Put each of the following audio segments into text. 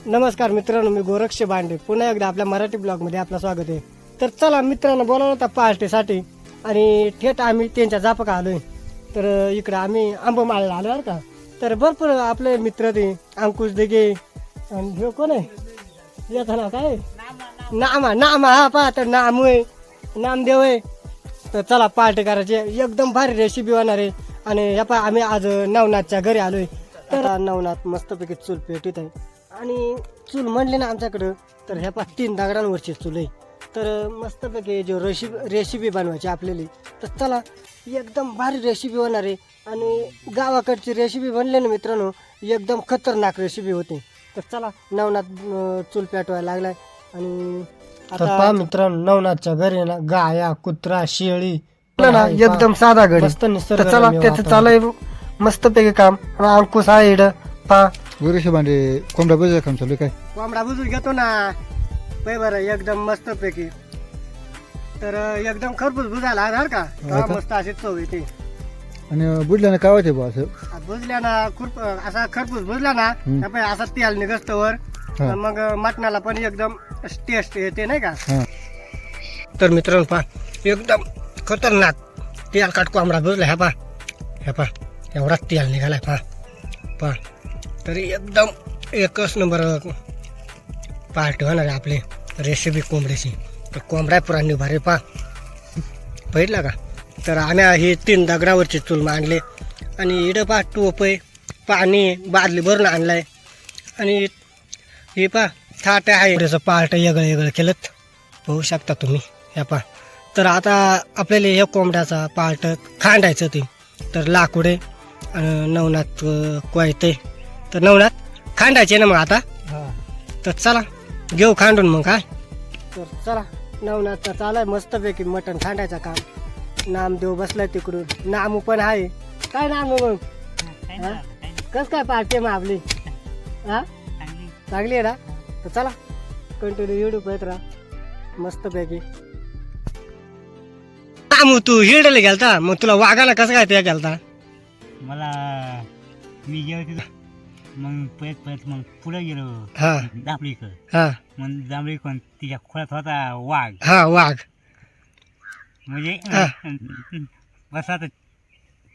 नमस्कार मित्रांनो, मी गोरक्ष बांडे पुन्हा एकदा आपल्या मराठी ब्लॉगमध्ये आपलं स्वागत आहे. तर चला मित्रांनो, बोलावलं होता पार्टीसाठी आणि थेट आम्ही त्यांच्या जापका आलोय. तर इकडं आम्ही आंबमाळला आलो बरं का. तर भरपूर आपले मित्र ते अंकुश दिघे आणि हे कोण आहे याचं नाव काय नामा हा पहा तर नाम आहे नामदेव आहे. तर चला पार्टी करायची, एकदम भारी रेसिपी होणार आहे. आणि ह्या पहा आम्ही आज नवनाथच्या घरी आलोय. तर नवनाथ मस्तपैकी चूल पेटीत आहे आणि चूल म्हणले ना आमच्याकडं तर ह्या पा 3 दगडांवरची चूल आहे. तर मस्तपैकी जो रेसिपी बनवायची आपल्याला, तर चला एकदम भारी रेसिपी होणार आहे. आणि गावाकडची रेसिपी बनले ना मित्रांनो, एकदम खतरनाक रेसिपी होते. तर चला नवनाथ चूल पेटवायला लागलाय. आणि आता पहा मित्रांनो, नवनाथच्या घरी ना गाया कुत्रा शेळी ना एकदम साधा घरी मस्त निसर्ग. चला त्याचं चालय मस्तपैकी काम. अंकुश आहे इकडं पहा गोरेश भांडे कोंबडा बजाय काम चालू काय कोंबडा बुजून घेतो ना पै बरं एकदम मस्त पैकी. तर एकदम खरपूस बुजायला लागणार का तेव्हा मस्त अशी चव येते. आणि बुडल्याने काय होते बा असं बुजल्या ना असा खरपूस बुजला ना त्यामुळे असा तेल निघत वर, मग मटणाला पण एकदम टेस्ट येते नाही का. तर मित्रांनो पहा एकदम खतरनाक तेल काट कोंबडा बुजला. ह्या पहा एवढा तेल निघालाय पहा. तरी एकदम एकच नंबर पार्टी होणार आहे आपली रेसिपी कोंबड्याची. तर कोंबडा पुरा निभारे पहा बघितला का. तर आम्ही ही 3 दगडावरची चूल मांडली आणि इकडं पहा टोप आहे, पाणी बादली भरून आणलाय आणि हे पहा थाट आहे. त्याचं पार्ट वेगळं केलं पाहू शकता तुम्ही ह्या पहा. तर आता आपल्याला या कोंबड्याचा पार्ट खांडायचं ते. तर लाकूड आहे आणि नवनाथ कोयते. तर नवनाथ खांडायचे ना मग आता. तर चला घेऊ खांडून मग काय. तर चला नवनाथचा चालाय मस्तपैकी मटण खांडायचं काम. नामदेव बसलाय तिकडून, नामू पण आहे. काय नाम मग कस काय पार्टी मग आपली हा चांगली आहे ना. तर चला कंटिन्यू युट्यूब येत राहा मस्तपैकी. नामू तू हिरडला गेलता, मग तुला वागायला कसं काय ते गेलता. मला मी जेव्हा मग पळत मग पुढे गेलो हा जांभळीकडं. हा मग जांभळीकडून तिच्या खोळ्यात होता वाघ. हा वाघ म्हणजे बस आता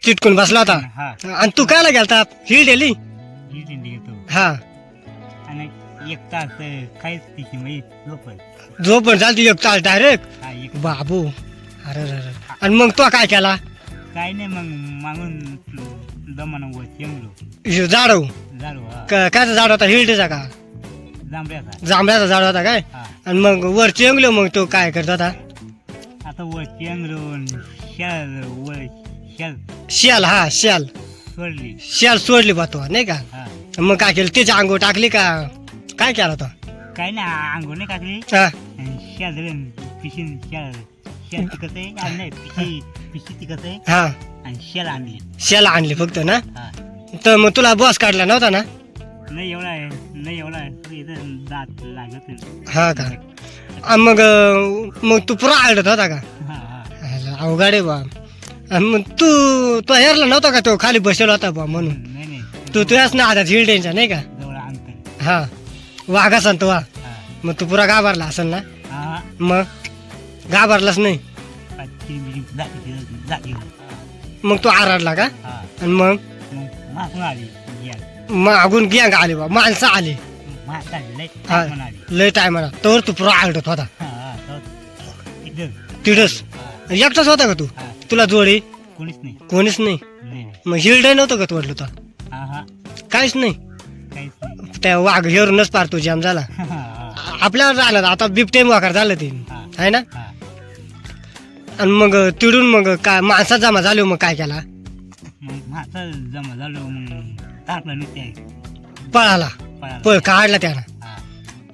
चिटकून बसला होता. हा आणि तू कायला गेलता हिरडेली. जिंकून गेलो हा आणि 1 तास काहीच तिची म्हणजे झोप पण चालती 1 तास डायरेक्ट हा एक बाबू. अरे आणि मग तो काय केला काय नाही मग मागून दमानं वर चेंगलो झाडव झालो. हा कायचा झाड होता हिरडेचा का जांभळ्याचा. जांभळ्याचा झाड होता काय. हा आणि मग वर चेंगलो मग तो काय करत होता. आता वर चेंगलो शाल वर शाल शियाल हा शियाल सोडली. सोडली बा तो नाही का. हा मग काय केलं त्याच्या अंगो टाकली का काय केला तो. काय नाही अंघोळ नाही टाकली. हा शाल पिशीन शाल तिकत आहे आणि नाही पिशी तिकत आहे हा आणि शेल आणली. शियाला आणली फक्त ना. हा तर मग तुला बॉस काढला नव्हता ना. नाही एवढा आहे नाही एवढा आहे इथं दात लागत नाही. हा का. मग तू पुरा आळत होता का. हा हा अवघड आहे बा. आणि मग तू हेरला नव्हता का तो खाली बसलेला होता बा म्हणून. नाही नाही तू तुझ्याच ना आता हिरडेंचा नाही का. जवळ अंतर. हा वाघा सांगतो वा. हा मग तू पुरा घाबरला असेल ना. हा मग घाबरलाच नाही. जाती. मग तू आरडला का. हा आणि मग मग मागून आली मागून गँग आली बा माणसं आली. हा आली. लय टायमाला तर तू पुरा आरडत होता हा इथं तिडस. एकटाच होता का तू. हा तुला जोडी कोणीच नाही. कोणीच नाही. नाही मग हिरडे नव्हतं का तू वाटलं होता. हा हा काहीच नाही. काहीच नाही. त्या वाघ हेरूनच पार तू जाम झाला. हा आपल्यावर झालं आता बिबटेम वाकार झालं ते आहे ना. हा आणि मग तिडून मग काय माणसात जमा झाले मग काय केला. मग माझं जमा झालो मग टाकलं नाही ते पळाला पळाला. पळ काढला त्यानं. हा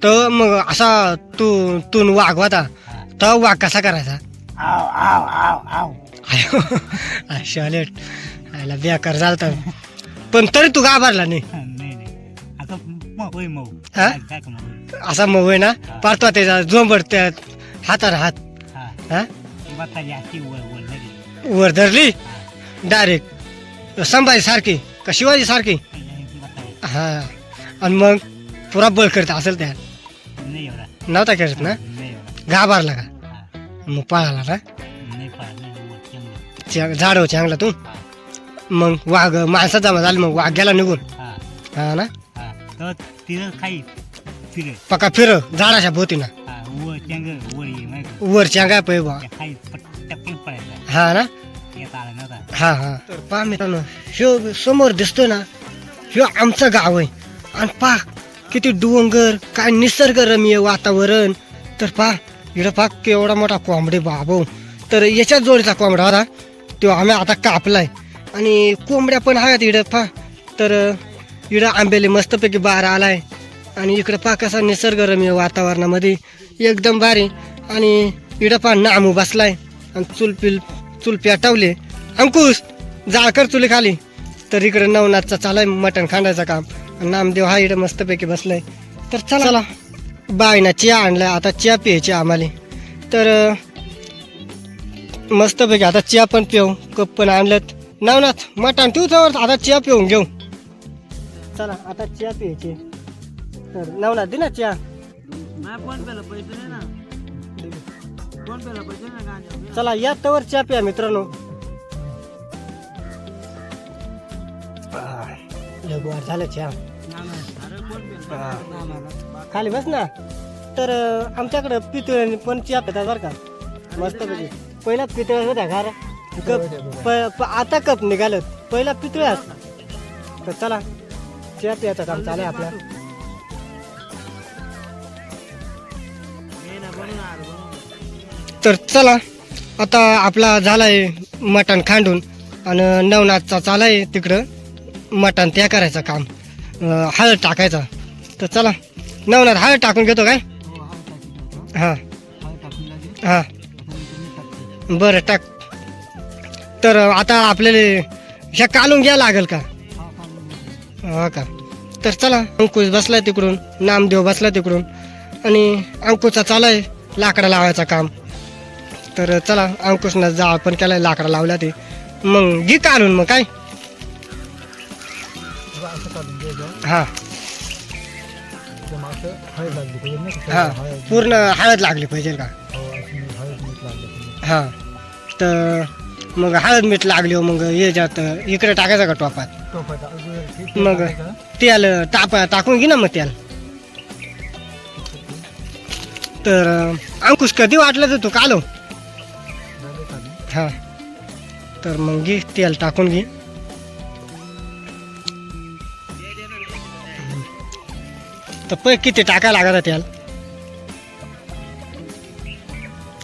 तर मग असा तू वाघ होता हा तर वाघ कसा करायचा. आव आव आव आव शालेट आयला बेकार झालता. पण तरी तू घाबरला नाही. नाही नाही आता मऊ हा? काय का मऊ. असा मग होय ना. पारतो त्याचा झोंबड त्या हातार हात हा हा बताली अशी वर लगे. वर धरली डायरेक्ट संभाजी सारखी का शिवाजी सारखी. बताली हा आणि मग पुरा बळ करत असेल त्या नाही एवढा नव्हता करत ना नाही एवढा घाबरला का हा मग पळाला ना नाही पाहिजे नाही चांगलं झाडावर चांगला तू मग वाघ माणसात जमा झाली मग वाघ गेला निघून हा हा ना हा तर तिथं खाई फिरे पका फिर झाडाच्या भोवतीनं हा वर चांगलं वर ये माहिती वर चांगा पै बा खाई टपकन पडायचा हा ना येत आला नव्हता हा हा तर पहा मित्रांनो ह्यो समोर दिसतोय ना ह्यो आमचं गाव आहे आणि पहा किती डोंगर काय निसर्गरम्य वातावरण तर पहा इकडं पहा केवढा मोठा कोंबडी बाबो तर याच्याच जोडीचा कोंबडा होता तो आम्ही आता कापलाय आणि कोंबड्या पण आहेत इकडं पहा तर इकडं आंब्याले मस्तपैकी बार आलाय आणि इकडं पहा कसा निसर्गरम्य वातावरणामध्ये एकदम भारी आणि इकडं पहा नामू बसलाय आणि चूल पेटवले अंकुश जाळकर चुली खाली तर इकडे नवनाथचा चालाय मटण खांडायचं काम आणि नामदेव हा इकडे मस्तपैकी बसलाय तर चला बायना चिया आणलाय आता चिया प्यायची आम्हाला तर मस्तपैकी आता चिया पण पिऊ कप पण आणलं नवनाथ मटण ठेवतो आता चिया पिऊन घेऊ चला आता चिया प्यायची तर नवनाथ दे ना चिया चला या तवर चिया प्या मित्रांनो लगवार झालं चहा खाली बस ना तर आमच्याकडं पितळ पण चहा पितात बरं का मस्त पैकी पहिला पितळ होत्या घार कप आता कप निघालं पहिला पितळ तर चला चहा पियाचं काम चालू आहे आपल्या तर चला आता आपला झालाय मटण खांडून आणि नवनाथचा चालाय तिकडं मटण त्या करायचं काम हळद टाकायचा तर चला नवनाथ हळद टाकून घेतो काय हां हां बरं टाक तर आता आपल्याला ह्या कालून घ्यायला लागेल का हा का तर चला अंकुश बसलाय तिकडून नामदेव बसला तिकडून आणि अंकुशचा चालाय लाकडा लावायचं काम तर चला अंकुशनं जाळ पण केलाय लाकडा लावला ते मग घे काढून मग काय हा हा पूर्ण हळद लागली पाहिजे का हा तर मग हळद मीठ लागली मग याच्यात इकडे टाकायचं का टोपात मग तेल टाकून घे ना मग तेल तर अंकुश कधी वाटलं तर तू कालो हा तर मग घे तेल टाकून घे तर पै किती टाकायला लागत तेल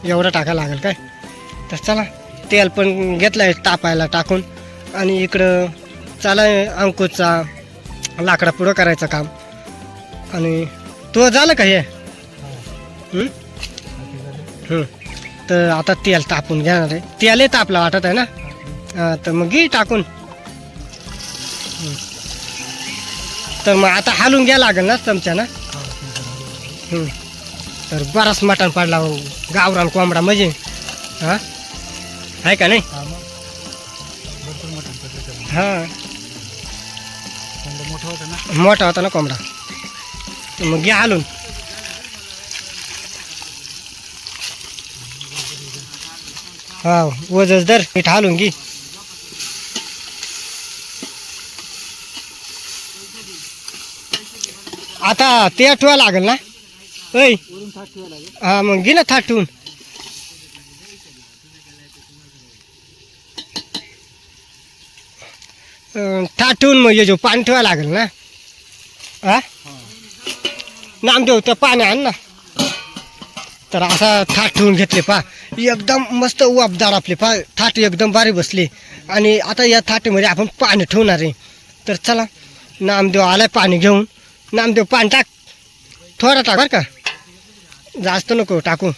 एवढं टाकायला लागेल काय तर चला तेल पण घेतलंय तापायला टाकून आणि इकडं चालाय अंकुशचा लाकडा पुढं करायचं काम आणि तो झालं का हे तर आता तेल तापून घेणार आहे तेल तापला वाटत आहे ना तर मग घे टाकून तर मग आता हालून घ्यायला लागेल ना चमचा ना तर बराच मटण पडला गावरान कोंबडा म्हणजे हा आहे का नाही हा मोठा होता ना कोंबडा मग घ्या हालून हा वजच दर मीठ हालून घे आता ते ठेवा लागेल ना ऐ हा मग घे ना थाट ठेवून थाट ठेवून मग ये जो पाणी ठेवा लागेल ना हा नामदेव त्या पाणी आण ना तर असा थाट ठेवून घेतले पा एकदम मस्त वापदार आपले पा थाट एकदम भारी बसले आणि आता या थाटीमध्ये आपण पाणी ठेवणार आहे तर चला नामदेव आलाय पाणी घेऊन नामदेव पाणी टाक थोडा टाक बरं का जास्त नको टाकू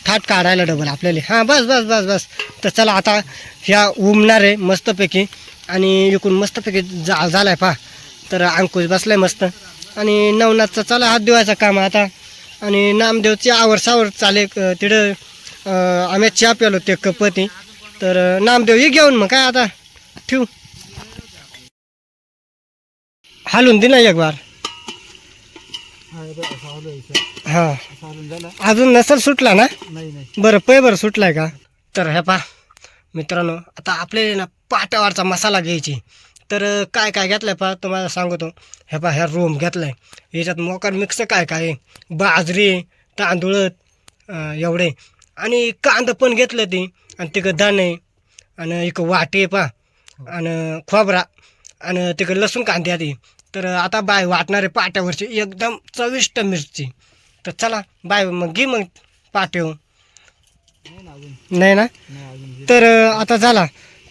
थाट काढायला डबल आपल्याला हां बस बस बस बस तर चला आता ह्या उमणार आहे मस्तपैकी आणि इकडून मस्तपैकी झालाय पा तर अंकुश बसलाय मस्त आणि नवनाथचा चला हात धुवायचा काम आता आणि नामदेवची आवरसावर चाले तिकडं आम्ही चहा प्यालो ते कपती तर नामदेव हे घेऊन मग काय आता ठेवू हालून दे ना एक बार हा अजून नसल सुटला ना? बरं बरं सुटलाय का? तर हे पा मित्रांनो, आता आपले ना पाट्यावरचा मसाला घ्यायची. तर काय काय घेतलंय पा तुम्हाला सांगतो. हे पा ह्या रोम घेतलाय, याच्यात मोकार मिक्स काय काय आहे, बाजरी, तांदूळ एवढे, आणि कांदा पण घेतलं ती, आणि तिकडं दाणे, आणि एक वाटे पा, आणि खोबरा, आणि तिकडं लसूण कांदे आधी. तर आता बाय वाटणारे पाट्यावरची एकदम चविष्ट मिरची. तर चला बाय मग घे मग पाट्यावर. नाही ना? तर आता झाला.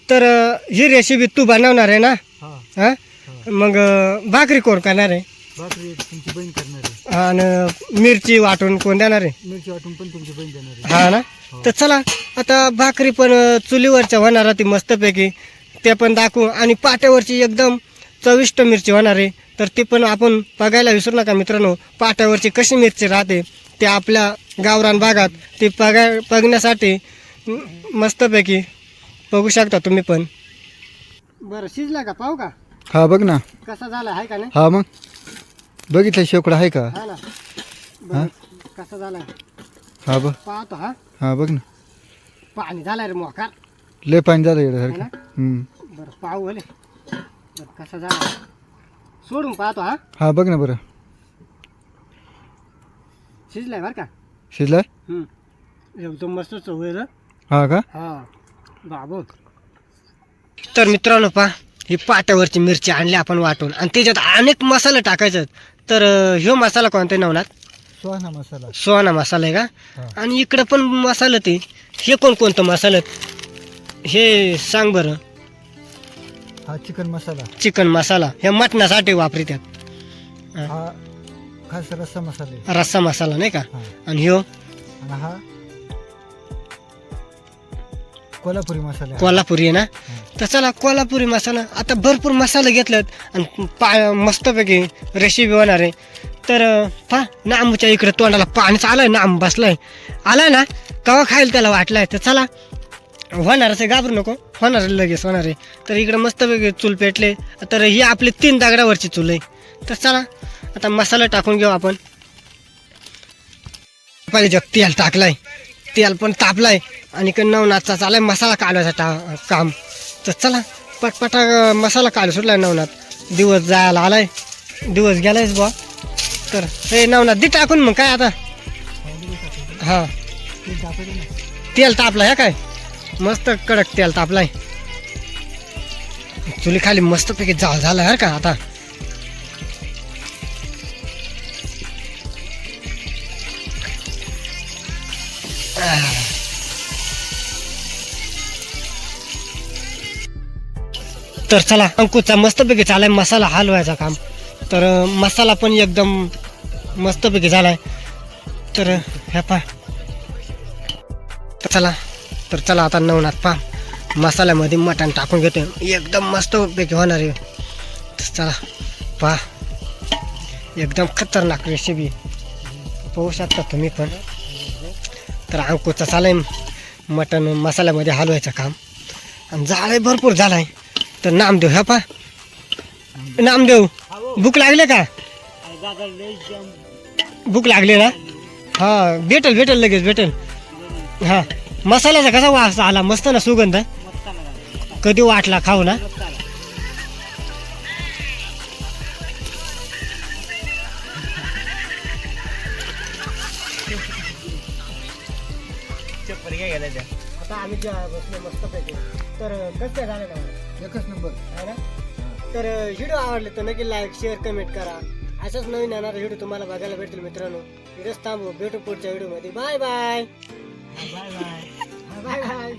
तर ही रेसिपी तू बनवणार आहे ना? हां, मग भाकरी कोण करणार आहे? आणि मिरची वाटून कोण देणार आहे? हा ना? तर चला आता भाकरी पण चुलीवरच्या होणार ती मस्तपैकी, ते पण दाखवू, आणि पाट्यावरची एकदम चविष्ट मिरची होणार आहे. तर ते पण आपण बघायला विसरू नका मित्रांनो. पाट्यावरची कशी मिरची राहते ते आपल्या गावरान भागात ते बघण्यासाठी मस्तपैकी बघू शकता तुम्ही पण. बरं शिजला का? पाहू का? हा बघ ना. कसा झाला आहे का नाही? हा मग बघितलं शेकडा आहे का? हा ना. बरं, कसा झाला हा बघ. पाहतो. हा हा बघ ना, पाणी झालं रे मोकार. लय पाणी झालं है येण्यासारखं. ना? बरं पाहू भले. बरं कसा झाला सोडून पाहतो. हा हा बघ ना बरं. शिजलाय बरं का? शिजला? एकदम मस्त चव आहे रे. हा का? हा बाबू. तर मित्रांनो पहा, ही पाट्यावरची मिरची आणली आपण वाटून, आणि त्याच्यात अनेक मसाले टाकायचे. तर ह्यो मसाला कोणता नवनाथ? सुहाना मसाला. सुहाना मसाला आहे का? हा. आणि इकडं पण मसाला ते, हे कोणतं मसाला हे सांग बरं. हा चिकन मसाला. चिकन मसाला हे मटणासाठी वापरतात. हा खास रस्सा मसाला. रस्सा मसाला नाही का? हा. आणि ह्यो आणि हा कोल्हापुरी मसाला. कोल्हापुरी आहे ना? तर चला कोल्हापुरी मसाला. आता भरपूर मसाले घेतलेत, आणि मस्तपैकी रेसिपी होणार आहे. तर पहा नांबूच्या इकडे तोंडाला पाणीच आलंय, नांब बसलाय, आलाय ना, कवा खायला त्याला वाटलाय. तर चला होणारच आहे, घाबरू नको, होणार आहे, लगेच होणार आहे. तर इकडे मस्तपैकी चूल पेटले. तर ही आपली 3 दगडावरची चूल आहे. तर चला आता मसाला टाकून घेऊ आपण. पाहिजे तेल टाकलाय, तेल पण तापलाय, आणि नवनाथचा चालाय मसाला काढायचा काम. तर चला पटपटा मसाला काढू सुटलाय नवनाथ. दिवस जायला आलाय, दिवस गेलायच बुवा. तर हे नवनाथ दे टाकून मग काय आता. हा तेल तापलाय, हा काय मस्त कडक तेल तापलाय. चुली खाली मस्तपैकी जाळ झालाय हर का आता. तर चला अंकुचा मस्तपैकी चालाय मसाला हलवायचा काम. तर मसाला पण एकदम मस्तपैकी झालाय. तर ह्या पा चला आता नवनाथ पा मसाल्यामध्ये मटण टाकून घेतो, एकदम मस्तपैकी होणार आहे. चला पा एकदम खतरनाक रेसिपी पाहू शकता तुम्ही पण. तर अंकुचा चालाय मटण मसाल्यामध्ये हलवायचं काम, आणि झालंय भरपूर झालाय. तर नामदेव ह्या पा, नामदेव भूक लागले का? भूक लागली ना? हा भेटेल लगेच भेटेल. हा मसाल्याचा कसा वास आला, मस्त ना सुगंध, कधी वाटला खाऊ ना. आता आम्ही बसलो मस्तपैकी. तर कसं झालं ना, एकच नंबर आहे ना? तर व्हिडिओ आवडले तर नक्की लाईक शेअर कमेंट करा. अशाच नवीन येणारा व्हिडिओ तुम्हाला बघायला भेटेल मित्रांनो. व्हिडिओ थांबू, भेटू पुढच्या व्हिडिओमध्ये. Bye bye. Bye bye.